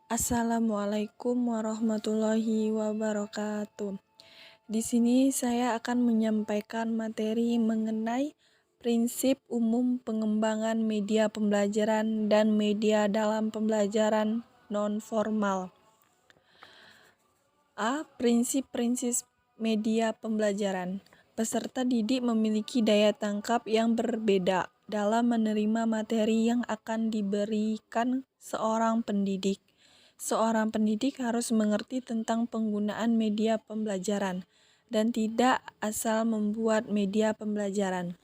Assalamualaikum warahmatullahi wabarakatuh. Di sini saya akan menyampaikan materi mengenai prinsip umum pengembangan media pembelajaran dan media dalam pembelajaran non-formal. A. Prinsip-prinsip media pembelajaran. Peserta didik memiliki daya tangkap yang berbeda dalam menerima materi yang akan diberikan seorang pendidik. Seorang pendidik harus mengerti tentang penggunaan media pembelajaran dan tidak asal membuat media pembelajaran.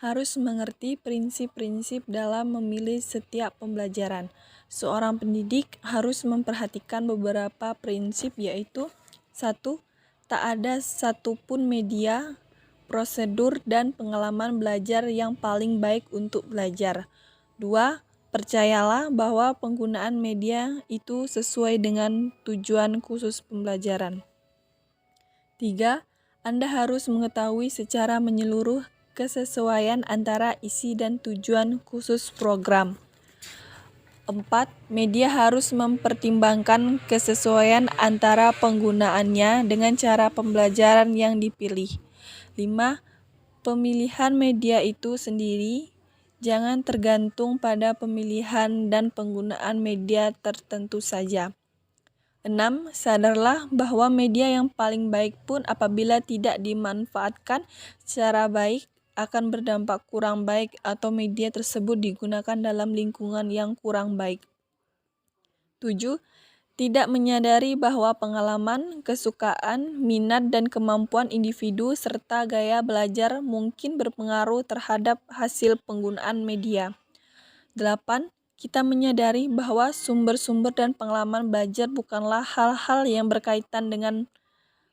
Harus mengerti prinsip-prinsip dalam memilih setiap pembelajaran. Seorang pendidik harus memperhatikan beberapa prinsip, yaitu 1. Tak ada satupun media, prosedur, dan pengalaman belajar yang paling baik untuk belajar. 2. Percayalah bahwa penggunaan media itu sesuai dengan tujuan khusus pembelajaran. 3. Anda harus mengetahui secara menyeluruh kesesuaian antara isi dan tujuan khusus program. 4. Media harus mempertimbangkan kesesuaian antara penggunaannya dengan cara pembelajaran yang dipilih. 5. Pemilihan media itu sendiri jangan tergantung pada pemilihan dan penggunaan media tertentu saja. 6. Sadarlah bahwa media yang paling baik pun apabila tidak dimanfaatkan secara baik akan berdampak kurang baik atau media tersebut digunakan dalam lingkungan yang kurang baik. 7. Tidak menyadari bahwa pengalaman, kesukaan, minat, dan kemampuan individu serta gaya belajar mungkin berpengaruh terhadap hasil penggunaan media. 8. Kita menyadari bahwa sumber-sumber dan pengalaman belajar bukanlah hal-hal yang berkaitan dengan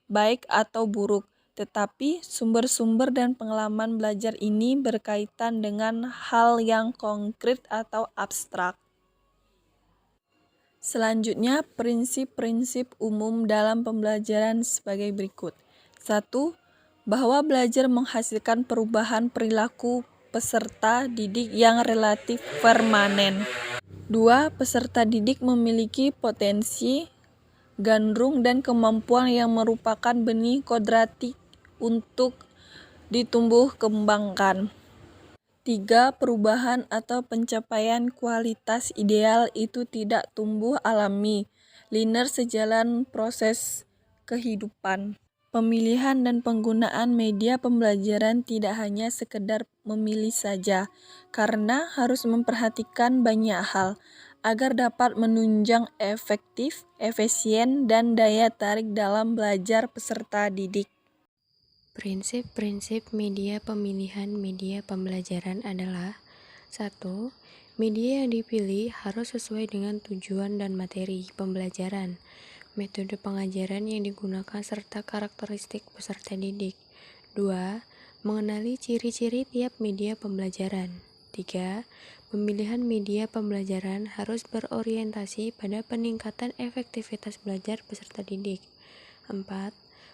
baik atau buruk, tetapi sumber-sumber dan pengalaman belajar ini berkaitan dengan hal yang konkret atau abstrak. Selanjutnya, prinsip-prinsip umum dalam pembelajaran sebagai berikut. 1. Bahwa belajar menghasilkan perubahan perilaku peserta didik yang relatif permanen. 2. Peserta didik memiliki potensi, gandrung, dan kemampuan yang merupakan benih kodratik untuk ditumbuh kembangkan. 3. Perubahan atau pencapaian kualitas ideal itu tidak tumbuh alami, linear sejalan proses kehidupan. Pemilihan dan penggunaan media pembelajaran tidak hanya sekedar memilih saja, karena harus memperhatikan banyak hal agar dapat menunjang efektif, efisien, dan daya tarik dalam belajar peserta didik. Prinsip-prinsip media pemilihan media pembelajaran adalah 1. Media yang dipilih harus sesuai dengan tujuan dan materi pembelajaran, metode pengajaran yang digunakan serta karakteristik peserta didik. 2. Mengenali ciri-ciri tiap media pembelajaran. 3. Pemilihan media pembelajaran harus berorientasi pada peningkatan efektivitas belajar peserta didik. 4.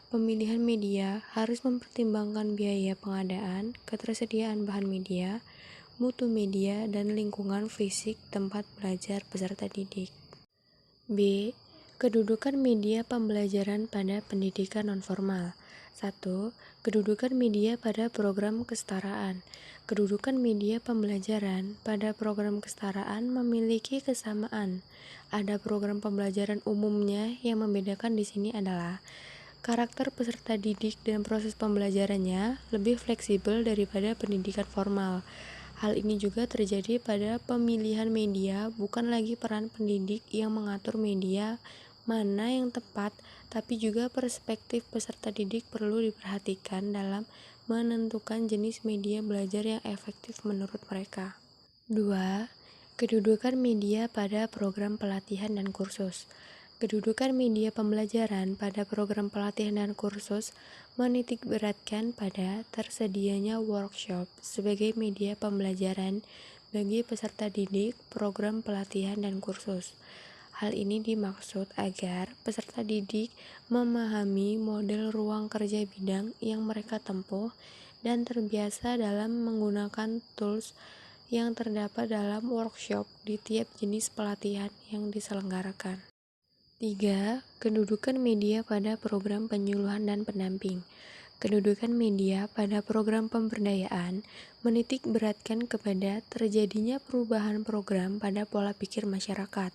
Pemilihan media harus mempertimbangkan biaya pengadaan, ketersediaan bahan media, mutu media, dan lingkungan fisik tempat belajar peserta didik. B. Kedudukan media pembelajaran pada pendidikan nonformal. 1. Kedudukan media pada program kesetaraan. Kedudukan media pembelajaran pada program kesetaraan memiliki kesamaan. Ada program pembelajaran umumnya yang membedakan di sini adalah karakter peserta didik dan proses pembelajarannya lebih fleksibel daripada pendidikan formal. Hal ini juga terjadi pada pemilihan media, bukan lagi peran pendidik yang mengatur media mana yang tepat, tapi juga perspektif peserta didik perlu diperhatikan dalam menentukan jenis media belajar yang efektif menurut mereka. 2. Kedudukan media pada program pelatihan dan kursus. Kedudukan media pembelajaran pada program pelatihan dan kursus menitikberatkan pada tersedianya workshop sebagai media pembelajaran bagi peserta didik program pelatihan dan kursus. Hal ini dimaksud agar peserta didik memahami model ruang kerja bidang yang mereka tempuh dan terbiasa dalam menggunakan tools yang terdapat dalam workshop di tiap jenis pelatihan yang diselenggarakan. 3. Kedudukan media pada program penyuluhan dan pendamping. Kedudukan media pada program pemberdayaan menitik beratkan kepada terjadinya perubahan program pada pola pikir masyarakat.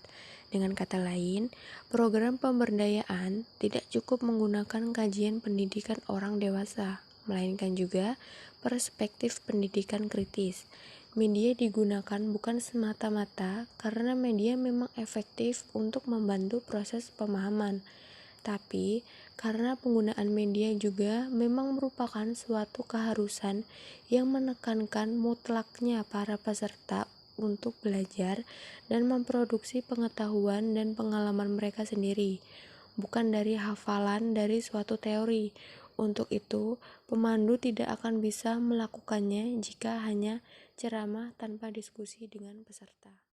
Dengan kata lain, program pemberdayaan tidak cukup menggunakan kajian pendidikan orang dewasa, melainkan juga perspektif pendidikan kritis. Media digunakan bukan semata-mata karena media memang efektif untuk membantu proses pemahaman, tapi karena penggunaan media juga memang merupakan suatu keharusan yang menekankan mutlaknya para peserta untuk belajar dan memproduksi pengetahuan dan pengalaman mereka sendiri, bukan dari hafalan dari suatu teori. Untuk itu, pemandu tidak akan bisa melakukannya jika hanya ceramah tanpa diskusi dengan peserta.